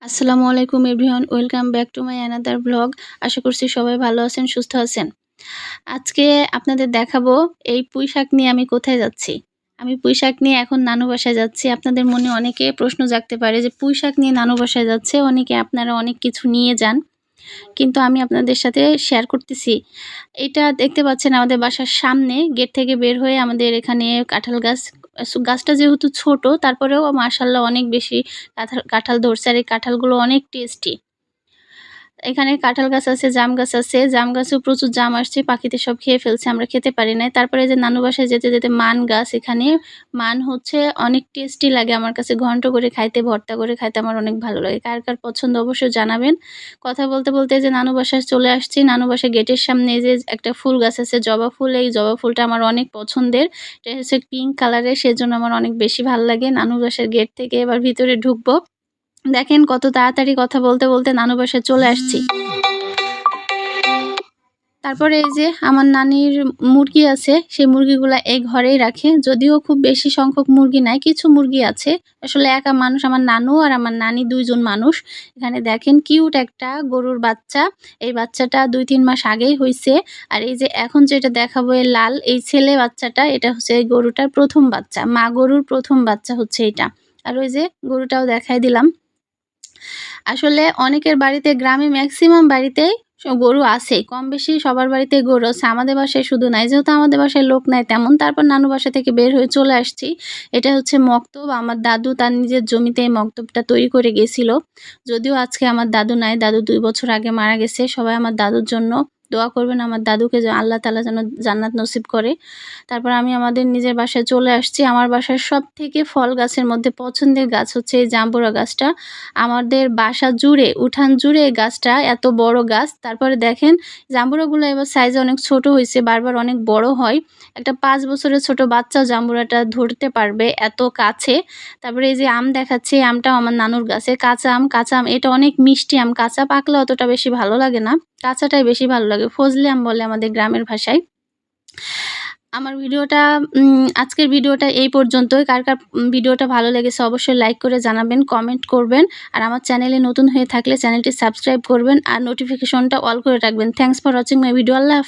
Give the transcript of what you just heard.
আসসালামু আলাইকুম everyone, welcome back to my another blog. আশা করছি সবাই ভালো আছেন, সুস্থ আছেন। আজকে আপনাদের দেখাবো এই পুঁইশাক নিয়ে আমি কোথায় যাচ্ছি। আমি পুঁইশাক নিয়ে এখন নানু বাসায় যাচ্ছি। আপনাদের মনে অনেকে প্রশ্ন জাগতে পারে যে পুঁইশাক নিয়ে নানু বাসায় যাচ্ছে, অনেকে আপনারা অনেক কিছু নিয়ে যান। কিন্তু আমি আপনাদের সাথে শেয়ার করতেছি। এটা দেখতে পাচ্ছেন আমাদের বাসার সামনে গেট থেকে বের হয়ে আমাদের এখানে কাঁঠাল গাছ। গাছটা যেহেতু ছোট তারপরেও মাশাআল্লাহ অনেক বেশি কাঁঠাল ধরছে, আর এই কাঁঠালগুলো অনেক টেস্টি। এখানে কাঁঠাল গাছ আছে, জাম গাছ আছে। জাম গাছেও প্রচুর জাম আসছে, পাখিতে সব খেয়ে ফেলছে, আমরা খেতে পারি নাই। তারপরে যে নানু বাসায় যেতে যেতে মান গাছ, এখানে মান হচ্ছে অনেক টেস্টি লাগে আমার কাছে। ঘন্ট করে খাইতে, ভর্তা করে খাইতে আমার অনেক ভালো লাগে। কার কার পছন্দ অবশ্যই জানাবেন। কথা বলতে বলতে যে নানু বাসায় চলে আসছি। নানু বাসায় গেটের সামনে যে একটা ফুল গাছ আছে, জবা ফুল। এই জবা ফুলটা আমার অনেক পছন্দের। এটা হচ্ছে পিঙ্ক কালারের, সেজন্য আমার অনেক বেশি ভালো লাগে। নানু বাসার গেট থেকে এবার ভিতরে ঢুকবো। দেখেন কত তাড়াতাড়ি কথা বলতে বলতে নানু বাসায় চলে আসছি। তারপরে এই যে আমার নানির মুরগি আছে, সেই মুরগিগুলা এই ঘরেই রাখে। যদিও খুব বেশি সংখ্যক মুরগি নাই, কিছু মুরগি আছে। আসলে একা মানুষ, আমার নানু আর আমার নানি দুইজন মানুষ। এখানে দেখেন কিউট একটা গরুর বাচ্চা। এই বাচ্চাটা 2-3 মাস আগেই হইছে। আর এই যে এখন যেটা দেখাবো, এই লাল এই ছেলে বাচ্চাটা, এটা হচ্ছে এই গরুটার প্রথম বাচ্চা। মা গরুর প্রথম বাচ্চা হচ্ছে এটা। আর ওই যে গরুটাও দেখাই দিলাম। আসলে অনেকের বাড়িতে, গ্রামে ম্যাক্সিমাম বাড়িতেই গরু আছে, কম বেশি সবার বাড়িতেই গরু আছে। আমাদের বাসায় শুধু নাই, যেহেতু আমাদের বাসায় লোক নাই তেমন। তারপর নানু বাসা থেকে বের হয়ে চলে আসছি। এটা হচ্ছে মক্তব। আমার দাদু তার নিজের জমিতে এই মক্তবটা তৈরি করে গেছিল। যদিও আজকে আমার দাদু নাই, দাদু 2 বছর আগে মারা গেছে। সবাই আমার দাদুর জন্য দোয়া করবেন, আমার দাদুকে যেন আল্লাহ তাআলা যেন জান্নাত নসিব করে। তারপর আমি আমাদের নিজের বাসায় চলে আসছি। আমার বাসার সবথেকে ফল গাছের মধ্যে পছন্দের গাছ হচ্ছে এই জাম্বুরা গাছটা। আমাদের বাসা জুড়ে, উঠান জুড়ে এই গাছটা, এত বড় গাছ। তারপরে দেখেন জাম্বুরাগুলো এবার সাইজে অনেক ছোট হয়েছে, বারবার অনেক বড় হয়। একটা 5 বছরের ছোট বাচ্চা জাম্বুরাটা ধরতে পারবে, এত কাছে। তারপরে এই যে আম দেখাচ্ছি, আমটাও আমার নানুর গাছে। কাঁচা আম, কাঁচা আম এটা অনেক মিষ্টি আম। কাঁচা পাকলে অতটা বেশি ভালো লাগে না, কাঁচাটাই বেশি ভালো লাগে। ফজলি আম বলে আমাদের গ্রামের ভাষায়। আমার ভিডিওটা আজকের ভিডিওটা এই পর্যন্তই। কার কার ভিডিওটা ভালো লেগেছে অবশ্যই লাইক করে জানাবেন, কমেন্ট করবেন। আর আমার চ্যানেলে নতুন হয়ে থাকলে চ্যানেলটি সাবস্ক্রাইব করবেন আর নোটিফিকেশনটা অল করে রাখবেন। Thanks for watching my video. আল্লাহ হাফেজ।